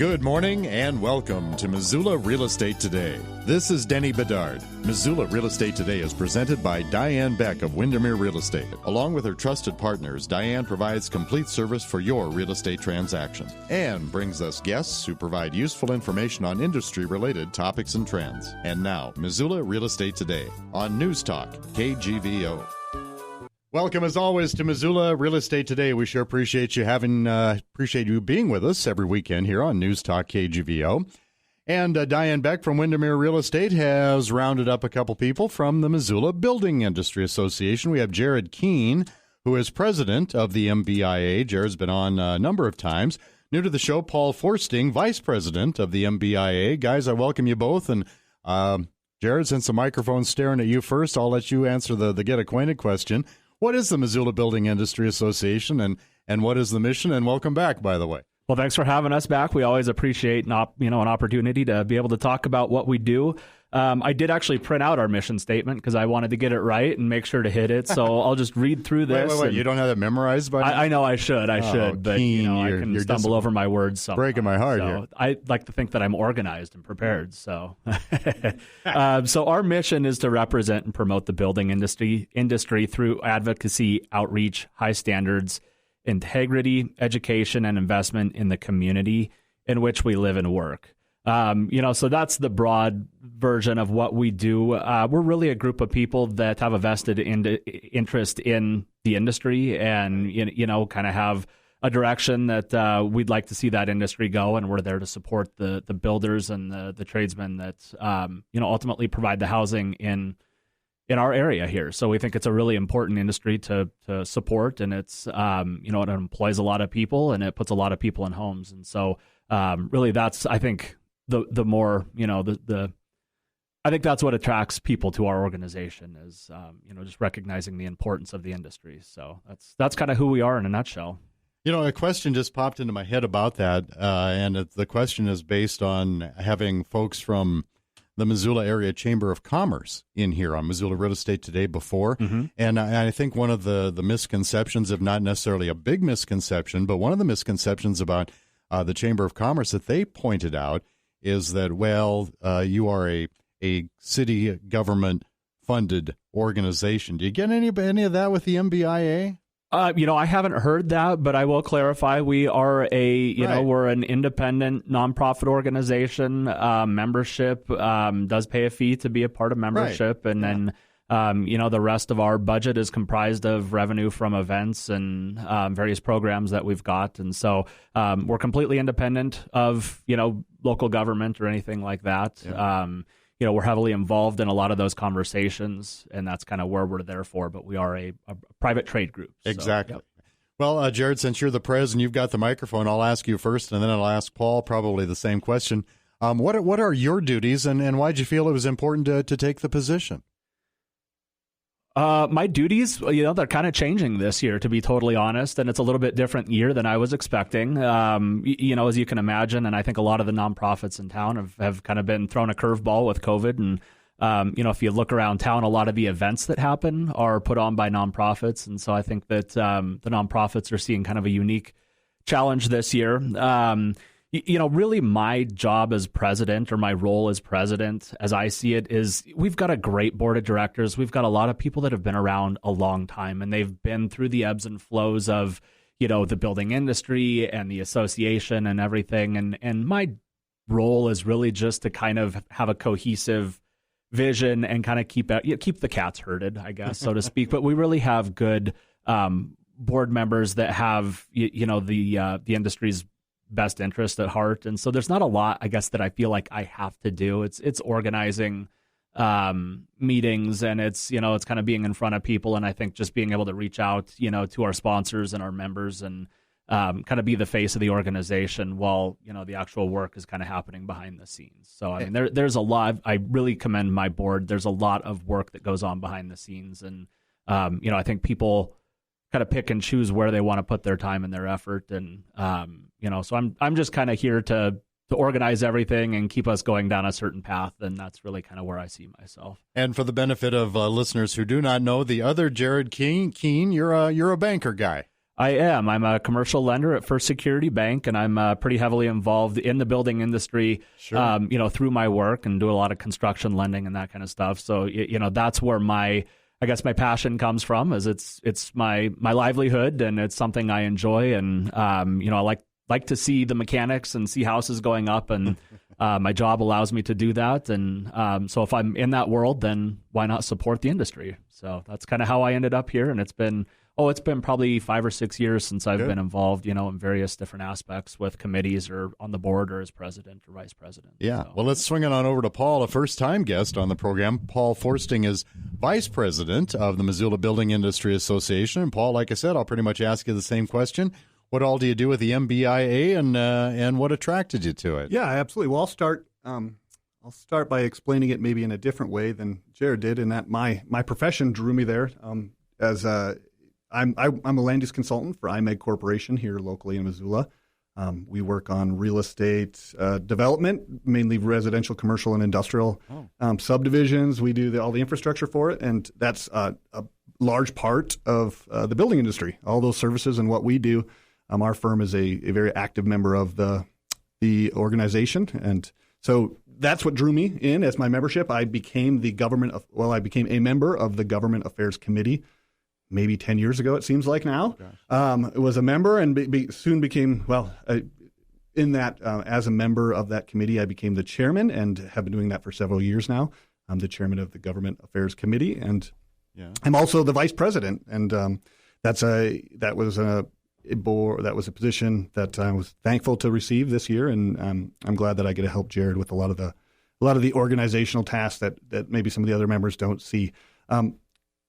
Good morning and welcome to Missoula Real Estate Today. This is Denny Bedard. Missoula Real Estate Today is presented by Diane Beck of Windermere Real Estate. Along with her trusted partners, Diane provides complete service for your real estate transaction and brings us guests who provide useful information on industry-related topics and trends. And now, Missoula Real Estate Today on News Talk, KGVO. Welcome, as always, to Missoula Real Estate Today. We sure appreciate you being with us every weekend here on News Talk KGVO. And Diane Beck from Windermere Real Estate has rounded up a couple people from the Missoula Building Industry Association. We have Jared Kuehn, who is president of the MBIA. Jared's been on a number of times. New to the show, Paul Forsting, vice president of the MBIA. Guys, I welcome you both. And Jared, since the microphone's staring at you first, I'll let you answer the get acquainted question. What is the Missoula Building Industry Association, and what is the mission? And welcome back, by the way. Well, thanks for having us back. We always appreciate an opportunity to be able to talk about what we do. I did actually print out our mission statement because I wanted to get it right and make sure to hit it. So I'll just read through this. Wait. You don't have that memorized by now? I know I should, but Kuehn, I can stumble over my words sometimes. Breaking my heart here. I like to think that I'm organized and prepared. So, so our mission is to represent and promote the building industry through advocacy, outreach, high standards, integrity, education, and investment in the community in which we live and work. So that's the broad version of what we do. We're really a group of people that have a vested interest in the industry and, kind of have a direction that we'd like to see that industry go. And we're there to support the builders and the tradesmen that, ultimately provide the housing in our area here. So we think it's a really important industry to support, and it's, it employs a lot of people and it puts a lot of people in homes. And so really that's, I think, the more, I think that's what attracts people to our organization is, just recognizing the importance of the industry. So that's kind of who we are in a nutshell. A question just popped into my head about that, and the question is based on having folks from the Missoula Area Chamber of Commerce in here on Missoula Real Estate Today before. Mm-hmm. And I think one of the misconceptions, if not necessarily a big misconception, but one of the misconceptions about the Chamber of Commerce that they pointed out is that, you are a city government funded organization. Do you get any of that with the MBIA? I haven't heard that, but I will clarify. We are we're an independent nonprofit organization. Membership does pay a fee to be a part of membership. Right. And then, the rest of our budget is comprised of revenue from events and various programs that we've got. And so we're completely independent of, local government or anything like that. Yeah. We're heavily involved in a lot of those conversations, and that's kind of where we're there for. But we are a private trade group. So, exactly. Yep. Well, Jared, since you're the pres and you've got the microphone, I'll ask you first, and then I'll ask Paul probably the same question. What are your duties, and why did you feel it was important to take the position? My duties, they're kind of changing this year, to be totally honest, and it's a little bit different year than I was expecting. As you can imagine, and I think a lot of the nonprofits in town have kind of been thrown a curveball with COVID. And, if you look around town, a lot of the events that happen are put on by nonprofits. And so I think that the nonprofits are seeing kind of a unique challenge this year. Really my job as president, or my role as president, as I see it, is we've got a great board of directors. We've got a lot of people that have been around a long time, and they've been through the ebbs and flows of, the building industry and the association and everything. And my role is really just to kind of have a cohesive vision and kind of keep the cats herded, I guess, so to speak. But we really have good board members that have, the industry's best interest at heart. And so there's not a lot, I guess, that I feel like I have to do. It's organizing meetings, and it's kind of being in front of people. And I think just being able to reach out, to our sponsors and our members and kind of be the face of the organization while, the actual work is kind of happening behind the scenes. So, I mean, there's a lot. I really commend my board. There's a lot of work that goes on behind the scenes. And, I think people kind of pick and choose where they want to put their time and their effort. And, so I'm just kind of here to organize everything and keep us going down a certain path. And that's really kind of where I see myself. And for the benefit of listeners who do not know, the other Jared Kuehn, you're a banker guy. I am. I'm a commercial lender at First Security Bank, and I'm pretty heavily involved in the building industry, through my work, and do a lot of construction lending and that kind of stuff. So, that's where my passion comes from. Is it's my livelihood, and it's something I enjoy, and I like to see the mechanics and see houses going up, and my job allows me to do that. And so if I'm in that world, then why not support the industry? So that's kind of how I ended up here, and it's been probably 5 or 6 years since I've been involved, in various different aspects with committees or on the board or as president or vice president. Yeah. So. Well, let's swing it on over to Paul, a first-time guest on the program. Paul Forsting is vice president of the Missoula Building Industry Association. And Paul, like I said, I'll pretty much ask you the same question. What all do you do with the MBIA, and what attracted you to it? Yeah, absolutely. Well, I'll start by explaining it maybe in a different way than Jared did, in that my profession drew me there. I'm a land use consultant for IMEG Corporation here locally in Missoula. We work on real estate development, mainly residential, commercial, and industrial subdivisions. We do all the infrastructure for it, and that's a large part of the building industry. All those services and what we do. Our firm is a very active member of the organization, and so that's what drew me in as my membership. I became a member of the Government Affairs Committee. Maybe 10 years ago, it seems like now. It was a member, and soon became, as a member of that committee, I became the chairman, and have been doing that for several years now. I'm the chairman of the Government Affairs Committee, and I'm also the vice president. And that was a position that I was thankful to receive this year, and I'm glad that I get to help Jared with a lot of the organizational tasks that maybe some of the other members don't see.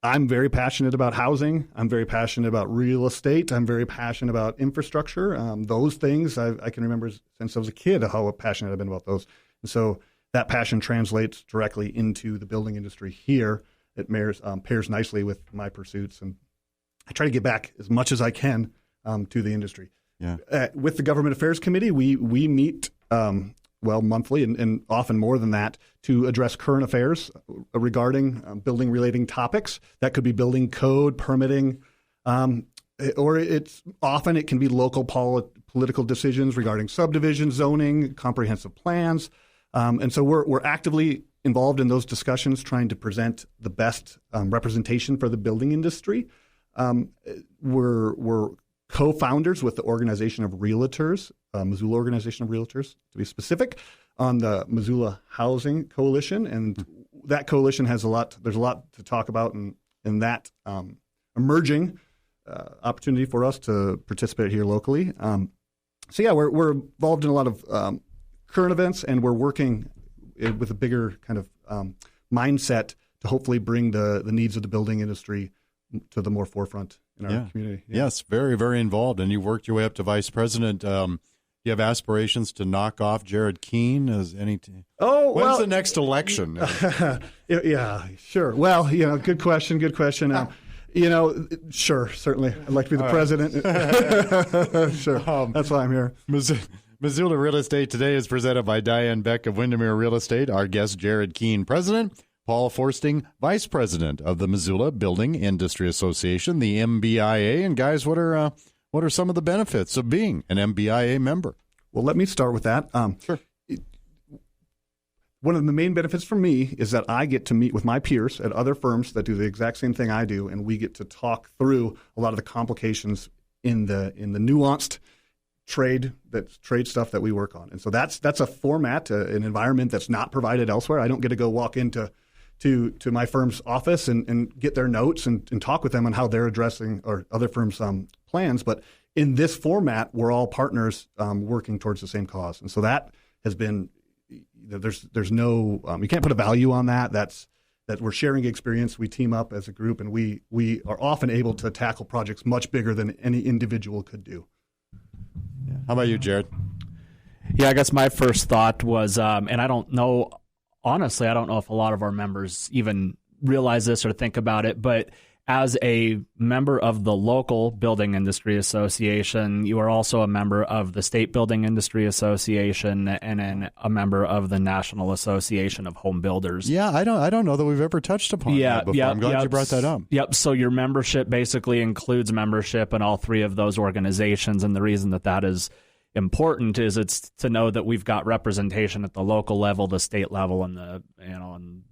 I'm very passionate about housing. I'm very passionate about real estate. I'm very passionate about infrastructure. Those things I can remember since I was a kid how passionate I've been about those. And so that passion translates directly into the building industry here. It pairs nicely with my pursuits, and I try to get back as much as I can to the industry. Yeah. With the Government Affairs Committee, we meet monthly and often more than that to address current affairs regarding building-relating topics. That could be building code, permitting, or it can be local political decisions regarding subdivision zoning, comprehensive plans. And so we're actively involved in those discussions, trying to present the best representation for the building industry. We're co-founders with the Organization of Realtors, Missoula Organization of Realtors, to be specific, on the Missoula Housing Coalition. And that coalition there's a lot to talk about in that emerging opportunity for us to participate here locally. We're involved in a lot of current events, and we're working with a bigger kind of mindset to hopefully bring the needs of the building industry to the more forefront in our community. Yeah. Yes, very, very involved. And you worked your way up to vice president. You have aspirations to knock off Jared Kuehn as when's the next election? Yeah, sure. Well, good question. Sure, certainly. I'd like to be the president. Sure, that's why I'm here. Missoula Real Estate Today is presented by Diane Beck of Windermere Real Estate. Our guest, Jared Kuehn, president. Paul Forsting, vice president of the Missoula Building Industry Association, the MBIA. And guys, what are some of the benefits of being an MBIA member? Well, let me start with that. Sure. One of the main benefits for me is that I get to meet with my peers at other firms that do the exact same thing I do, and we get to talk through a lot of the complications in the nuanced trade stuff that we work on. And so that's a format, an environment that's not provided elsewhere. I don't get to go walk into my firm's office and get their notes and talk with them on how they're addressing or other firms' plans. But in this format, we're all partners working towards the same cause. And so that has been, there's no, you can't put a value on that. That we're sharing experience. We team up as a group, and we are often able to tackle projects much bigger than any individual could do. Yeah. How about you, Jared? Yeah, I guess my first thought was, and I don't know, honestly, I don't know if a lot of our members even realize this or think about it, but as a member of the local Building Industry Association, you are also a member of the State Building Industry Association and then a member of the National Association of Home Builders. Yeah, I don't know that we've ever touched upon that before. I'm glad you brought that up. Yep. So your membership basically includes membership in all three of those organizations, and the reason that is important is it's to know that we've got representation at the local level, the state level, and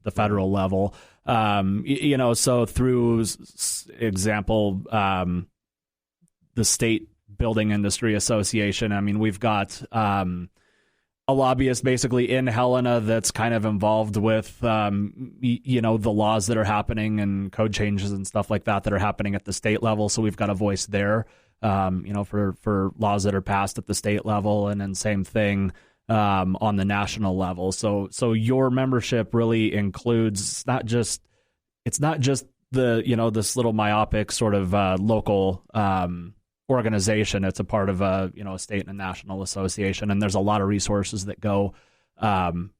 the federal level. So through example, the State Building Industry Association, I mean, we've got a lobbyist basically in Helena that's kind of involved with, the laws that are happening and code changes and stuff like that are happening at the state level. So we've got a voice there. For laws that are passed at the state level, and then same thing on the national level. So your membership really includes it's not just the this little myopic sort of local organization. It's a part of a state and a national association, and there's a lot of resources that go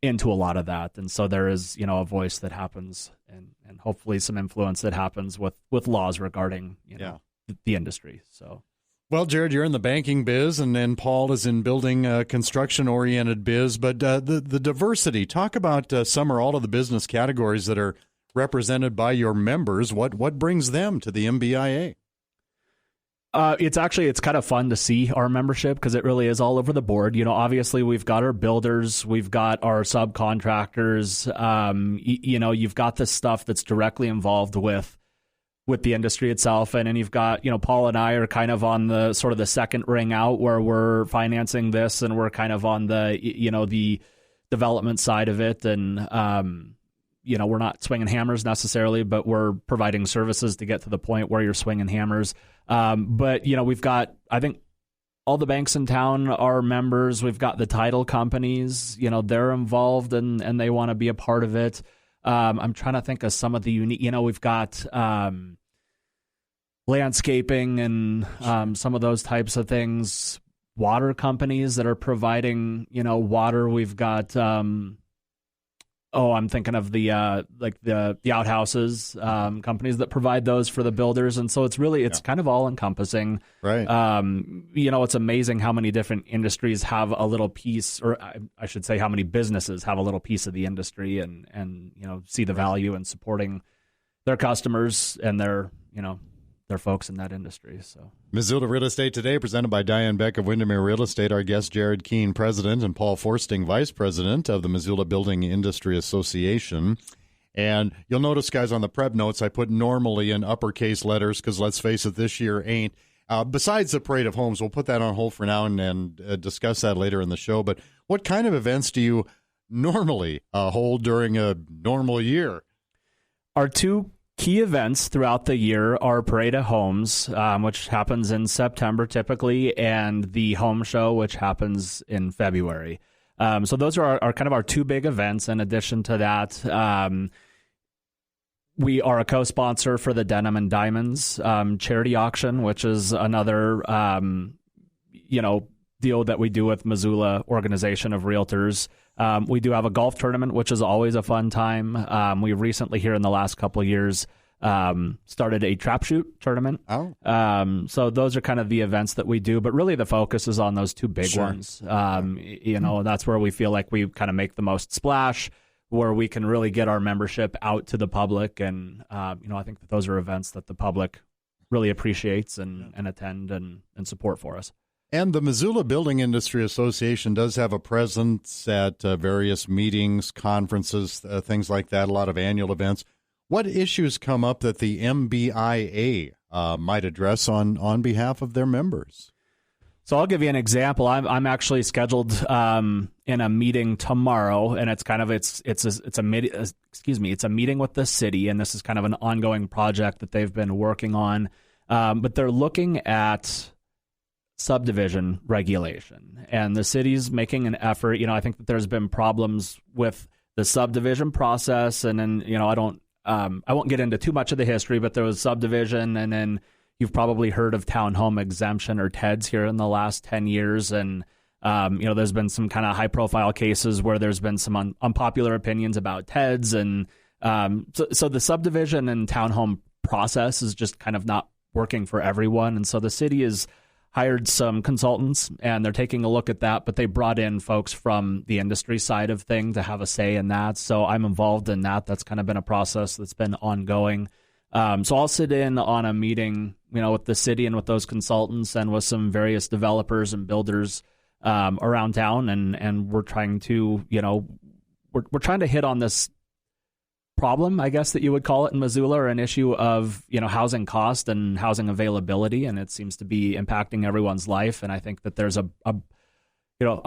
into a lot of that. And so there is a voice that happens, and hopefully some influence that happens with laws regarding the industry. So. Well, Jared, you're in the banking biz, and then Paul is in building construction-oriented biz. But the diversity, talk about some or all of the business categories that are represented by your members. What brings them to the MBIA? It's kind of fun to see our membership because it really is all over the board. Obviously we've got our builders, we've got our subcontractors. You've got this stuff that's directly involved with the industry itself. And then you've got, Paul and I are kind of on the sort of the second ring out where we're financing this, and we're kind of on the, the development side of it. And, we're not swinging hammers necessarily, but we're providing services to get to the point where you're swinging hammers. But we've got, I think, all the banks in town are members. We've got the title companies, they're involved and they want to be a part of it. I'm trying to think of some of the unique, we've got landscaping and some of those types of things, water companies that are providing, water. We've got, I'm thinking of the outhouses, companies that provide those for the builders. And so it's kind of all encompassing. Right. It's amazing how many different industries have a little piece, or I should say how many businesses have a little piece of the industry and see the value in supporting their customers and their folks in that industry. So Missoula Real Estate Today, presented by Diane Beck of Windermere Real Estate. Our guest, Jared Kuehn, President, and Paul Forsting, Vice President of the Missoula Building Industry Association. And you'll notice, guys, on the prep notes, I put normally in uppercase letters because, let's face it, this year ain't. Besides the Parade of Homes, we'll put that on hold for now and discuss that later in the show. But what kind of events do you normally hold during a normal year? Our two key events throughout the year are Parade of Homes, which happens in September typically, and the Home Show, which happens in February. So those are our kind of our two big events. In addition to that, we are a co-sponsor for the Denim and Diamonds charity auction, which is another deal that we do with Missoula Organization of Realtors. We do have a golf tournament, which is always a fun time. We recently, here in the last couple of years, started a trap shoot tournament. So those are kind of the events that we do, but really the focus is on those two big ones. That's where we feel like we kind of make the most splash, where we can really get our membership out to the public. And, I think that those are events that the public really appreciates and attend and support for us. And the Missoula Building Industry Association does have a presence at various meetings, conferences, things like that, a lot of annual events. What issues come up that the MBIA might address on behalf of their members? So I'll give you an example. I'm actually scheduled in a meeting tomorrow, and it's kind of it's a meeting with the city, and this is kind of an ongoing project that they've been working on. But they're looking at subdivision regulation, and the city's making an effort. I think that there's been problems with the subdivision process, and then I won't get into too much of the history, but there was subdivision, and then you've probably heard of townhome exemption or TEDs here in the last 10 years, and there's been some kind of high-profile cases where there's been some unpopular opinions about TEDs, and so the subdivision and townhome process is just kind of not working for everyone. And so the city has hired some consultants, and they're taking a look at that, but they brought in folks from the industry side of things to have a say in that. So I'm involved in that. That's kind of been a process that's been ongoing. So I'll sit in on a meeting, with the city and with those consultants and with some various developers and builders around town, and we're trying to, we're trying to hit on this problem, I guess that you would call it in Missoula, or an issue of, housing cost and housing availability, and it seems to be impacting everyone's life. And I think that there's a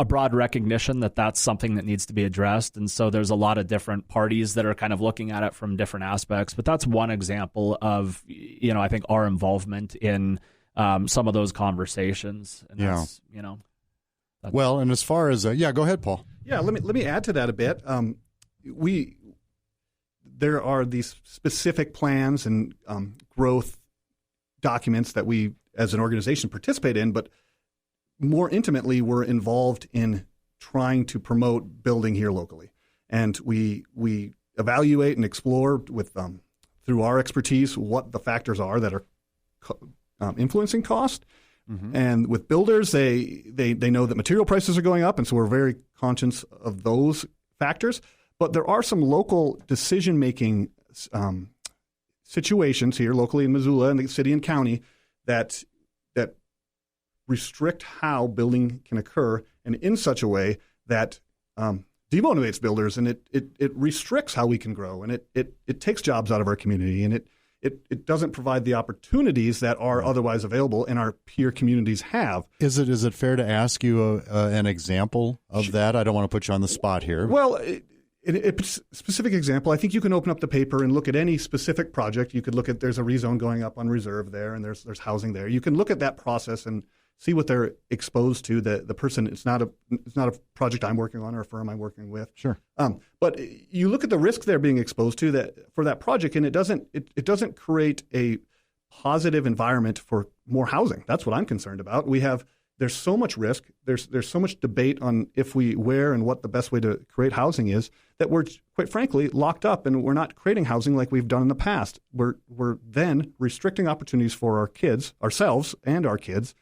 broad recognition that that's something that needs to be addressed. And so there's a lot of different parties that are kind of looking at it from different aspects. But that's one example of, I think our involvement in some of those conversations. And that's, well, and as far as, go ahead, Paul. Yeah, let me add to that a bit. There are these specific plans and growth documents that we, as an organization, participate in, but more intimately, we're involved in trying to promote building here locally. And we evaluate and explore with through our expertise what the factors are that are influencing cost. Mm-hmm. And with builders, they know that material prices are going up, and so we're very conscious of those factors. But there are some local decision-making situations here locally in Missoula and the city and county that restrict how building can occur, and in such a way that demotivates builders, and it restricts how we can grow, and it takes jobs out of our community, and it doesn't provide the opportunities that are otherwise available and our peer communities have. Is it fair to ask you an example of that? I don't want to put you on the spot here. Well, a specific example, I think you can open up the paper and look at any specific project. You could look at, there's a rezone going up on Reserve there, and there's housing there. You can look at that process and see what they're exposed to. The person, it's not a project I'm working on or a firm I'm working with. Sure. But you look at the risk they're being exposed to for that project, and it doesn't create a positive environment for more housing. That's what I'm concerned about. There's so much risk. There's so much debate on where and what the best way to create housing is, that we're, quite frankly, locked up, and we're not creating housing like we've done in the past. We're then restricting opportunities for our kids, ourselves and our kids,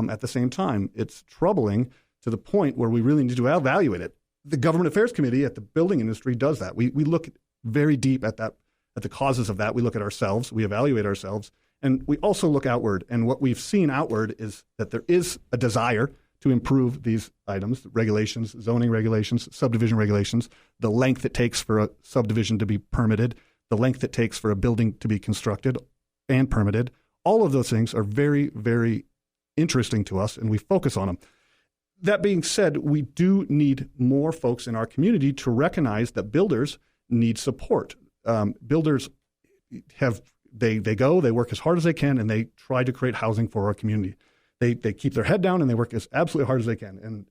at the same time. It's troubling to the point where we really need to evaluate it. The Government Affairs Committee at the building industry does that. We look very deep at the causes of that. We look at ourselves. We evaluate ourselves. And we also look outward, and what we've seen outward is that there is a desire to improve these items, regulations, zoning regulations, subdivision regulations, the length it takes for a subdivision to be permitted, the length it takes for a building to be constructed and permitted. All of those things are very, very interesting to us, and we focus on them. That being said, we do need more folks in our community to recognize that builders need support. Builders they work as hard as they can, and they try to create housing for our community. They keep their head down, and they work as absolutely hard as they can. And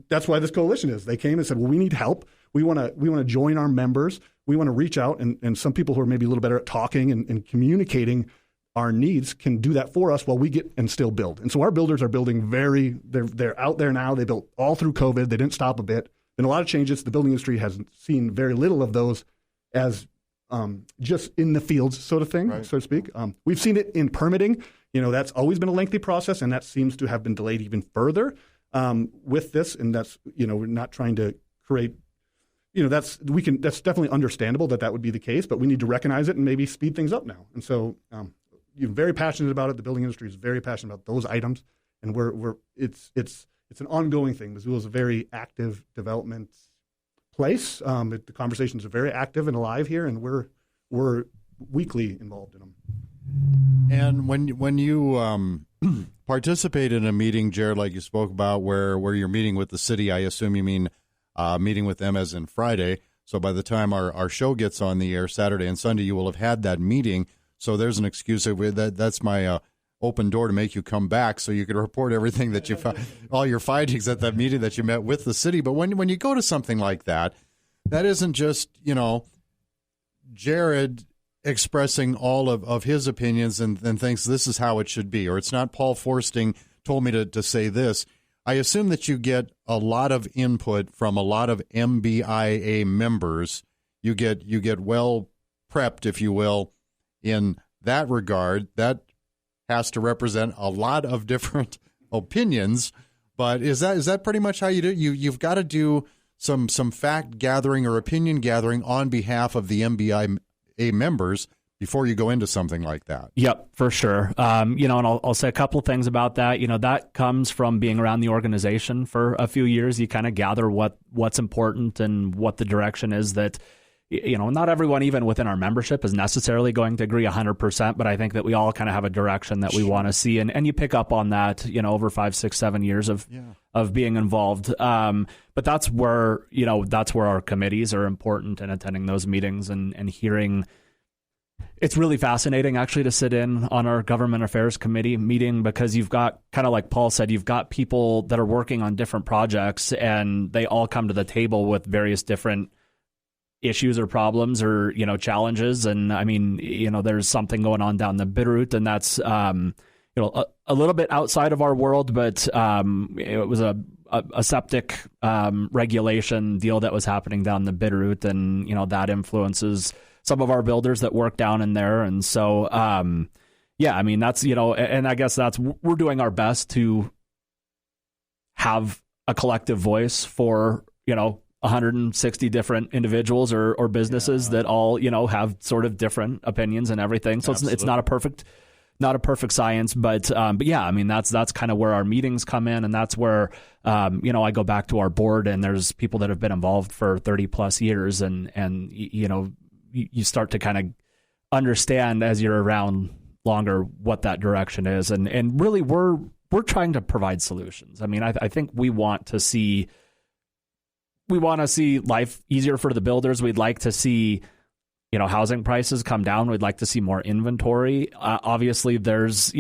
that's why this coalition is. They came and said, well, we need help. We want to join our members. We want to reach out, and some people who are maybe a little better at talking and communicating our needs can do that for us while we get and still build. And so our builders are building they're out there now. They built all through COVID. They didn't stop a bit. Been a lot of changes. The building industry has seen very little of those as just in the fields sort of thing, right, so to speak. We've seen it in permitting. That's always been a lengthy process, and that seems to have been delayed even further with this. And that's, we're not trying to create, that's definitely understandable that would be the case, but we need to recognize it and maybe speed things up now. And so you're very passionate about it. The building industry is very passionate about those items, and it's an ongoing thing. Missoula is a very active development place. The conversations are very active and alive here, and we're weekly involved in them. And when you participate in a meeting, Jared, like you spoke about, where you're meeting with the city, I assume you mean meeting with them as in Friday. So by the time our show gets on the air Saturday and Sunday, you will have had that meeting. So there's an excuse that's my open door to make you come back so you can report everything that you found, all your findings at that meeting that you met with the city. But when you go to something like that, that isn't just, Jared expressing all of his opinions and thinks this is how it should be, or it's not Paul Forsting told me to say this. I assume that you get a lot of input from a lot of MBIA members. You get well prepped, if you will, in that regard, that has to represent a lot of different opinions. But is that pretty much how you do it? You've got to do some fact gathering or opinion gathering on behalf of the MBIA members before you go into something like that. Yep, for sure. And I'll say a couple of things about that. That comes from being around the organization for a few years. You kind of gather what's important and what the direction is that, not everyone even within our membership is necessarily going to agree 100%, but I think that we all kind of have a direction that we want to see. And you pick up on that, over 5, 6, 7 years of being involved. But that's where our committees are important, and attending those meetings and hearing. It's really fascinating, actually, to sit in on our government affairs committee meeting, because you've got, kind of like Paul said, you've got people that are working on different projects, and they all come to the table with various different issues or problems or, challenges. And I mean, there's something going on down the Bitterroot, and that's, a little bit outside of our world, but it was a septic regulation deal that was happening down the Bitterroot, and, that influences some of our builders that work down in there. And so, that's, and I guess we're doing our best to have a collective voice for, 160 different individuals or businesses that all, have sort of different opinions and everything. So it's not a perfect science, but that's kind of where our meetings come in. And that's where, I go back to our board, and there's people that have been involved for 30 plus years, and you start to kind of understand as you're around longer what that direction is. And really we're trying to provide solutions. I mean, I think we want to see life easier for the builders. We'd like to see, housing prices come down. We'd like to see more inventory. Obviously there's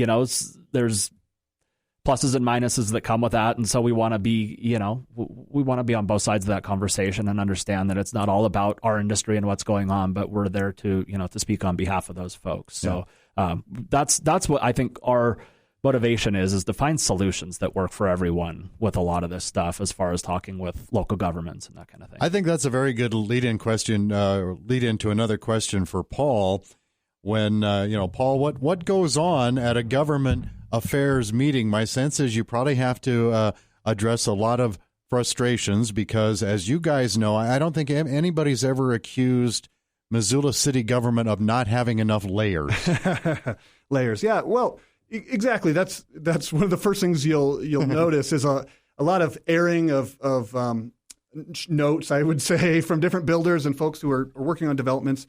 pluses and minuses that come with that. And so we want to be, on both sides of that conversation and understand that it's not all about our industry and what's going on, but we're there to, to speak on behalf of those folks. So that's what I think our motivation is to find solutions that work for everyone with a lot of this stuff, as far as talking with local governments and that kind of thing. I think that's a very good lead into another question for Paul. When, Paul, what goes on at a government affairs meeting? My sense is you probably have to address a lot of frustrations, because, as you guys know, I don't think anybody's ever accused Missoula city government of not having enough layers. Layers, yeah. Well, exactly. That's one of the first things you'll notice is a lot of airing of notes, I would say, from different builders and folks who are working on developments.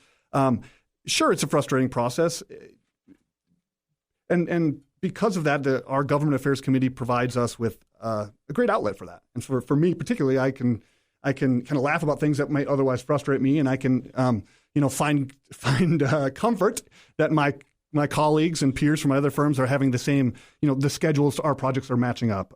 Sure, it's a frustrating process, and because of that, our government affairs committee provides us with a great outlet for that. And for me particularly, I can kind of laugh about things that might otherwise frustrate me, and I can find comfort that my colleagues and peers from other firms are having the same, the schedules our projects are matching up.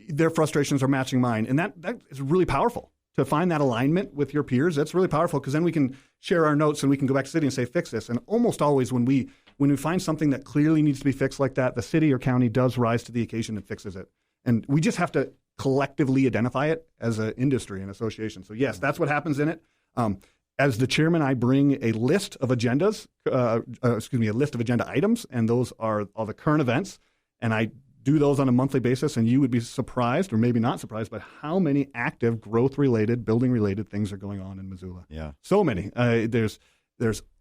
Their frustrations are matching mine. And that is really powerful. To find that alignment with your peers, that's really powerful, because then we can share our notes and we can go back to the city and say, fix this. And almost always when we find something that clearly needs to be fixed like that, the city or county does rise to the occasion and fixes it. And we just have to collectively identify it as an industry and association. So yes, that's what happens in it. As the chairman, I bring a list of agendas, a list of agenda items, and those are all the current events. And I do those on a monthly basis, and you would be surprised, or maybe not surprised, by how many active growth-related, building-related things are going on in Missoula. Yeah, so many. There's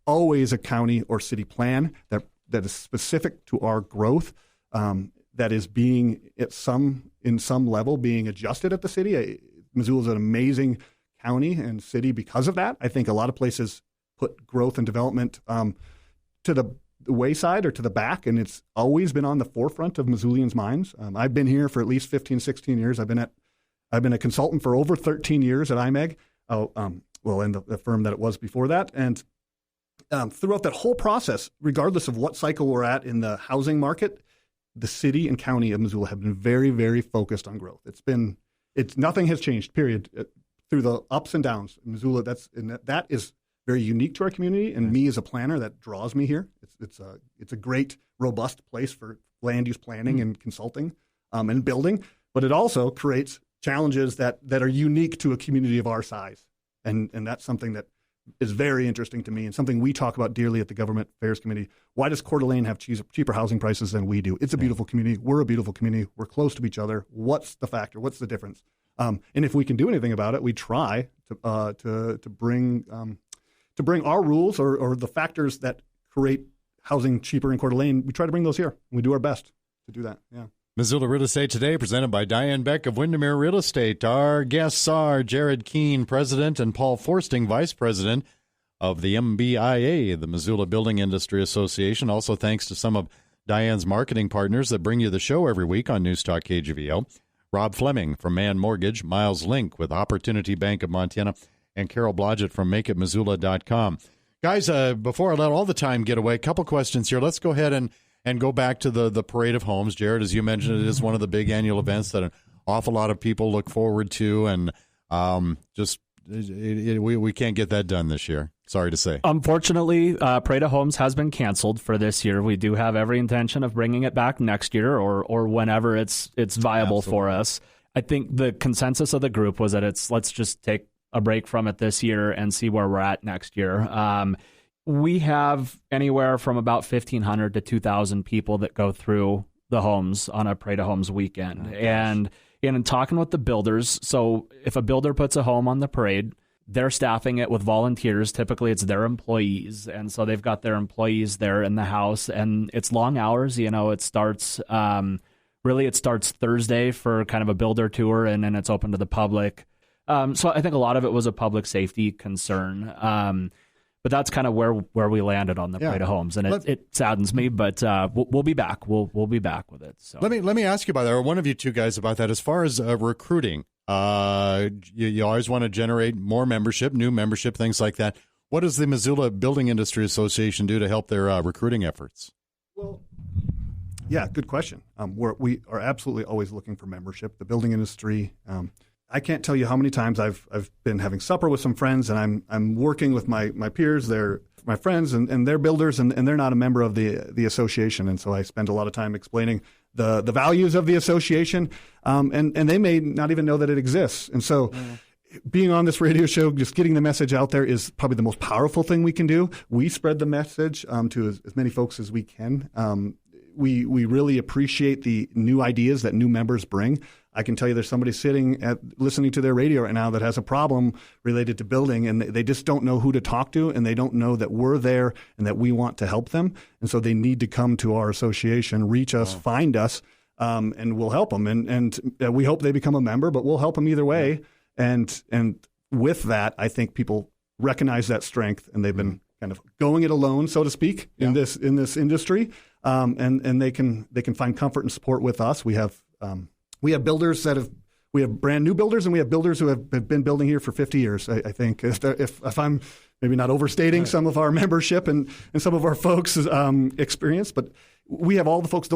always a county or city plan that is specific to our growth, that is being in some level being adjusted at the city. Missoula is an amazing county and city because of that. I think a lot of places put growth and development to the wayside or to the back, and it's always been on the forefront of Missoulians' minds. I've been here for at least 15, 16 years. I've been a consultant for over 13 years at IMEG, in the firm that it was before that. And throughout that whole process, regardless of what cycle we're at in the housing market, the city and county of Missoula have been very, very focused on growth. Nothing has changed, period. Through the ups and downs, Missoula, that is very unique to our community, and me as a planner, that draws me here. It's a great, robust place for land use planning and consulting and building, but it also creates challenges that are unique to a community of our size, and that's something that is very interesting to me and something we talk about dearly at the Government Affairs Committee. Why does Coeur d'Alene have cheaper housing prices than we do? It's a beautiful community. We're a beautiful community. We're close to each other. What's the factor? What's the difference? And if we can do anything about it, we try to bring our rules or the factors that create housing cheaper in Coeur d'Alene. We try to bring those here. We do our best to do that. Yeah. Missoula Real Estate Today, presented by Diane Beck of Windermere Real Estate. Our guests are Jared Kuehn, President, and Paul Forsting, Vice President of the MBIA, the Missoula Building Industry Association. Also thanks to some of Diane's marketing partners that bring you the show every week on News Talk KGVL. Rob Fleming from Man Mortgage, Miles Link with Opportunity Bank of Montana, and Carol Blodgett from MakeItMissoula.com. Guys, before I let all the time get away, a couple questions here. Let's go ahead and go back to the Parade of Homes. Jared, as you mentioned, it is one of the big annual events that an awful lot of people look forward to, and we can't get that done this year. Sorry to say. Unfortunately, Parade of Homes has been canceled for this year. We do have every intention of bringing it back next year or whenever it's viable for us. I think the consensus of the group was that let's just take a break from it this year and see where we're at next year. We have anywhere from about 1,500 to 2,000 people that go through the homes on a Parade of Homes weekend. And in talking with the builders, so if a builder puts a home on the parade, they're staffing it with volunteers. Typically, it's their employees. And so they've got their employees there in the house. And it's long hours. It starts Thursday for kind of a builder tour, and then it's open to the public. So I think a lot of it was a public safety concern. But that's kind of where we landed on the Parade of Homes, and it saddens me. But we'll be back. We'll be back with it. So let me ask you about that, or one of you two guys about that. As far as recruiting, you always want to generate more membership, new membership, things like that. What does the Missoula Building Industry Association do to help their recruiting efforts? Well, yeah, good question. We are absolutely always looking for membership. The building industry. I can't tell you how many times I've been having supper with some friends, and I'm working with my peers. They're my friends, and they're builders, and they're not a member of the association. And so I spend a lot of time explaining the values of the association, and they may not even know that it exists. And so being on this radio show, just getting the message out there is probably the most powerful thing we can do. We spread the message to as many folks as we can. We really appreciate the new ideas that new members bring. I can tell you there's somebody listening to their radio right now that has a problem related to building, and they just don't know who to talk to, and they don't know that we're there and that we want to help them. And so they need to come to our association, reach us, find us, and we'll help them. And we hope they become a member, but we'll help them either way. And with that, I think people recognize that strength, and they've been kind of going it alone, so to speak, in this industry. And they can find comfort and support with us. We have builders we have brand new builders, and we have builders who have been building here for 50 years. I think if I'm maybe not overstating some of our membership and some of our folks' experience, but we have all the folks.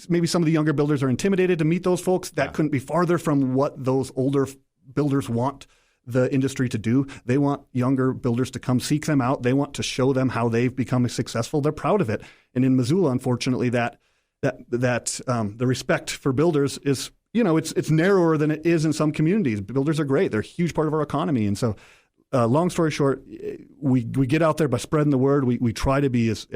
Maybe some of the younger builders are intimidated to meet those folks. That couldn't be farther from what those older builders want the industry to do. They want younger builders to come seek them out. They want to show them how they've become successful. They're proud of it. And in Missoula, unfortunately, that the respect for builders is, it's narrower than it is in some communities. Builders are great. They're a huge part of our economy. And so, long story short, we get out there by spreading the word. We try to be as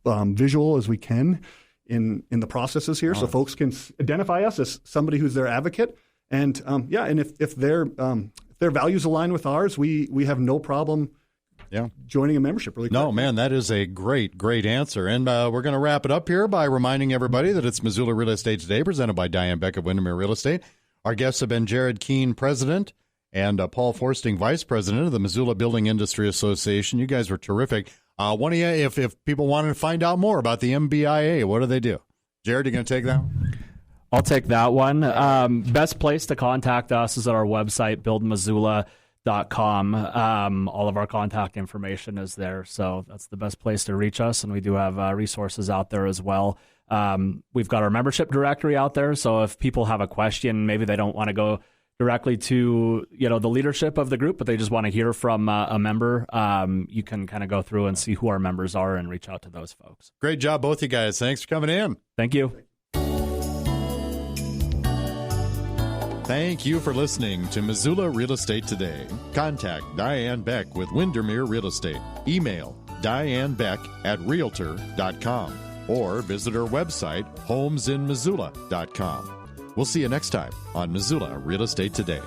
visual as we can in the processes here, so folks can identify us as somebody who's their advocate. And and if their values align with ours, we have no problem joining a membership really quick. No, man, that is a great answer. And we're going to wrap it up here by reminding everybody that it's Missoula Real Estate Today, presented by Diane Beck of Windermere Real Estate. Our guests have been Jared Kuehn, President, and Paul Forsting, Vice President of the Missoula Building Industry Association. You guys were terrific. One of you, if people wanted to find out more about the MBIA, what do they do? Jared, you going to take that one? I'll take that one. Best place to contact us is at our website, buildmissoula.com. All of our contact information is there, so that's the best place to reach us, and we do have resources out there as well. We've got our membership directory out there, so if people have a question, maybe they don't want to go directly to the leadership of the group, but they just want to hear from a member, you can kind of go through and see who our members are and reach out to those folks. Great job, both you guys. Thanks for coming in. Thank you. Thank you for listening to Missoula Real Estate Today. Contact Diane Beck with Windermere Real Estate. Email dianebeck@realtor.com or visit her website, homesinmissoula.com. We'll see you next time on Missoula Real Estate Today.